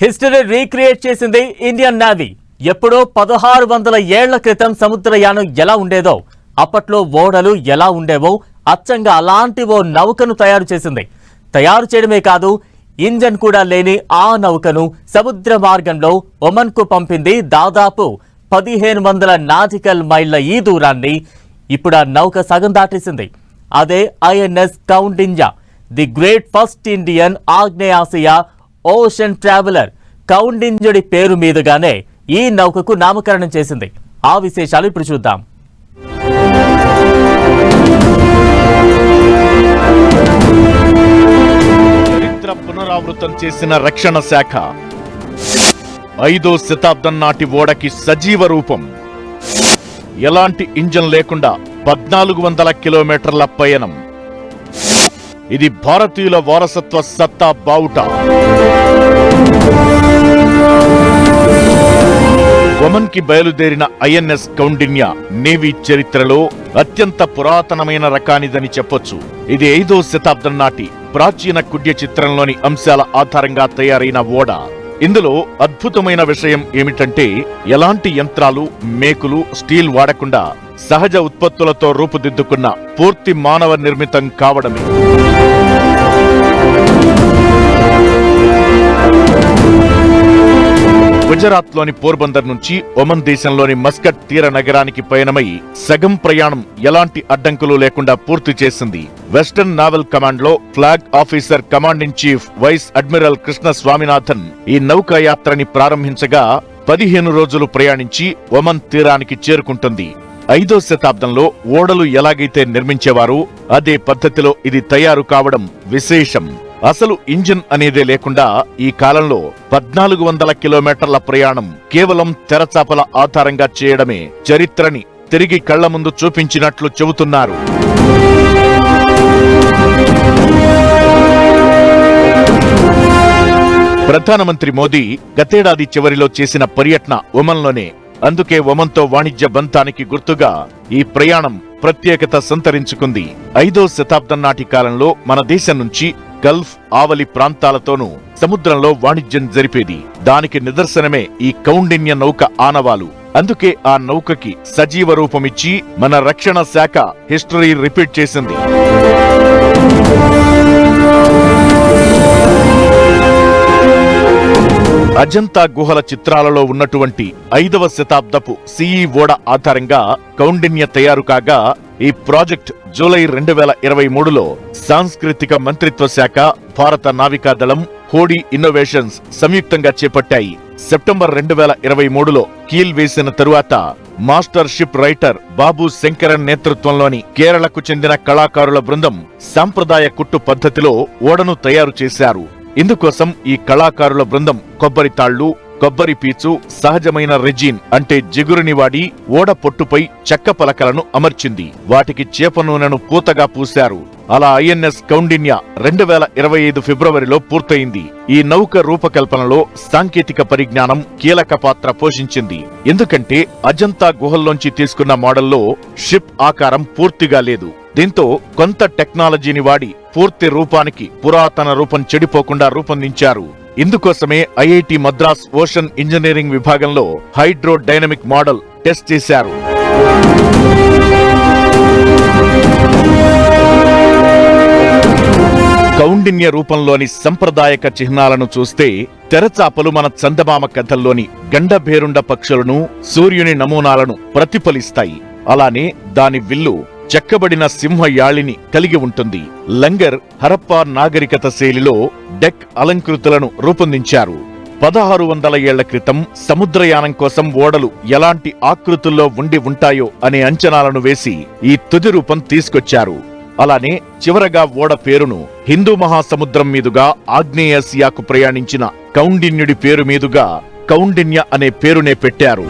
History recreate చేసింది Indian navy. ఎప్పుడో 1600 ఏళ్ల క్రితం సముద్రయానం ఎలా ఉండేదో, అప్పట్లో ఓడలు ఎలా ఉండేవో అచ్చంగా అలాంటి ఓ నౌకను తయారు చేసింది. తయారు చేయడమే కాదు, ఇంజన్ కూడా లేని ఆ నౌకను సముద్ర మార్గంలో ఒమన్కు పంపింది. దాదాపు 1500 నాటికల్ మైళ్ల ఈ దూరాన్ని ఇప్పుడు ఆ నౌక సగం దాటేసింది. అదే INS Kaundinya, the great first Indian ఆగ్నేయాసియా ఓషన్ ట్రావెలర్. కౌండిన్యుడి పేరు మీదుగానే ఈ నౌకకు నామకరణం చేసింది. ఆ విశేషాలు ఇప్పుడు చూద్దాం. చరిత్ర పునరావృతం చేసిన రక్షణ శాఖ 5వ శతాబ్దం నాటి ఓడకి సజీవ రూపం. ఎలాంటి ఇంజన్ లేకుండా 1400 కిలోమీటర్ల పయనం. ఇది భారతీయుల వారసత్వ సత్తా బావుట. ఒమన్ కి బయలుదేరిన ఐఎన్ఎస్ కౌండిన్య నేవీ చరిత్రలో అత్యంత పురాతనమైన రకానిదని చెప్పొచ్చు. ఇది 5వ శతాబ్దం నాటి ప్రాచీన కుడ్య చిత్రంలోని అంశాల ఆధారంగా తయారైన ఓడ. ఇందులో అద్భుతమైన విషయం ఏమిటంటే, ఎలాంటి యంత్రాలు, మేకులు, స్టీల్ వాడకుండా సహజ ఉత్పత్తులతో రూపుదిద్దుకున్న పూర్తి మానవ నిర్మితం కావడమే. గుజరాత్లోని పోర్బందర్ నుంచి ఒమన్ దేశంలోని మస్కట్ తీర నగరానికి పయనమై సగం ప్రయాణం ఎలాంటి అడ్డంకులు లేకుండా పూర్తి చేసింది. వెస్టర్న్ నావల్ కమాండ్ లో flag officer command in chief vice admiral Krishna Swaminathan ఈ నౌకాయాత్రని ప్రారంభించగా 15 రోజులు ప్రయాణించి ఒమన్ తీరానికి చేరుకుంటుంది. 5వ శతాబ్దంలో ఓడలు ఎలాగైతే నిర్మించేవారో అదే పద్ధతిలో ఇది తయారు కావడం విశేషం. అసలు ఇంజిన్ అనేదే లేకుండా ఈ కాలంలో 1400 కిలోమీటర్ల ప్రయాణం కేవలం తెరచాపల ఆధారంగా చేయడమే చరిత్రని తిరిగి కళ్ల ముందు చూపించినట్లు చెబుతున్నారు. ప్రధానమంత్రి మోదీ గతేడాది చివరిలో చేసిన పర్యటన ఒమన్లోనే. అందుకే ఒమన్తో వాణిజ్య బంధానికి గుర్తుగా ఈ ప్రయాణం ప్రత్యేకత సంతరించుకుంది. 5వ శతాబ్దం నాటి కాలంలో మన దేశం నుంచి గల్ఫ్, ఆవలి ప్రాంతాలతోనూ సముద్రంలో వాణిజ్యం జరిపేది. దానికి నిదర్శనమే ఈ కౌండిన్య నౌక ఆనవాలు. అందుకే ఆ నౌకకి సజీవ రూపమిచ్చి మన రక్షణ శాఖ హిస్టరీ రిపీట్ చేసింది. అజంతా గుహల చిత్రాలలో ఉన్నటువంటి 5వ శతాబ్దపు సిఈ ఓడ ఆధారంగా కౌండిన్య తయారు కాగా, ఈ ప్రాజెక్ట్ జూలై 2023లో సాంస్కృతిక మంత్రిత్వ శాఖ, భారత నావికాదళం, హోడీ ఇన్నోవేషన్స్ సంయుక్తంగా చేపట్టాయి. సెప్టెంబర్ 2023లో కీల్ వేసిన తరువాత మాస్టర్ షిప్ రైటర్ బాబు శంకరన్ నేతృత్వంలోని కేరళకు చెందిన కళాకారుల బృందం సాంప్రదాయ కుట్టు పద్ధతిలో ఓడను తయారు చేశారు. ఇందుకోసం ఈ కళాకారుల బృందం కొబ్బరి తాళ్లు, కొబ్బరి పీచు, సహజమైన రెజిన్ అంటే జిగురుని వాడి ఓడ పొట్టుపై చెక్క పలకలను అమర్చింది. వాటికి చేప నూనెను పూతగా పూశారు. అలా ఐఎన్ఎస్ కౌండిన్య 2025 ఫిబ్రవరిలో పూర్తయింది. ఈ నౌక రూపకల్పనలో సాంకేతిక పరిజ్ఞానం కీలక పాత్ర పోషించింది. ఎందుకంటే అజంతా గుహల్లోంచి తీసుకున్న మోడల్లో షిప్ ఆకారం పూర్తిగా లేదు. దీంతో కొంత టెక్నాలజీని వాడి పూర్తి రూపానికి పురాతన రూపం చెడిపోకుండా రూపొందించారు. ఇందుకోసమే ఐఐటి మద్రాస్ ఓషన్ ఇంజనీరింగ్ విభాగంలో హైడ్రో డైనమిక్ మోడల్ టెస్ట్ చేశారు. కౌండిన్య రూపంలోని సంప్రదాయక చిహ్నాలను చూస్తే తెరచాపలు మన చందమామ కథల్లోని గండభేరుండ పక్షులను, సూర్యుని నమూనాలను ప్రతిఫలిస్తాయి. అలానే దాని విల్లు చెక్కబడిన సింహ యాళిని కలిగి ఉంటుంది. లంగర్ హరప్పా నాగరికత శైలిలో డెక్ అలంకృతులను రూపొందించారు. 1600 ఏళ్ల క్రితం సముద్రయానం కోసం ఓడలు ఎలాంటి ఆకృతుల్లో ఉండి ఉంటాయో అనే అంచనాలను వేసి ఈ తుది రూపం తీసుకొచ్చారు. అలానే చివరగా ఓడ పేరును హిందూ మహాసముద్రం మీదుగా ఆగ్నేయాసియాకు ప్రయాణించిన కౌండిన్యుడి పేరు మీదుగా కౌండిన్య అనే పేరునే పెట్టారు.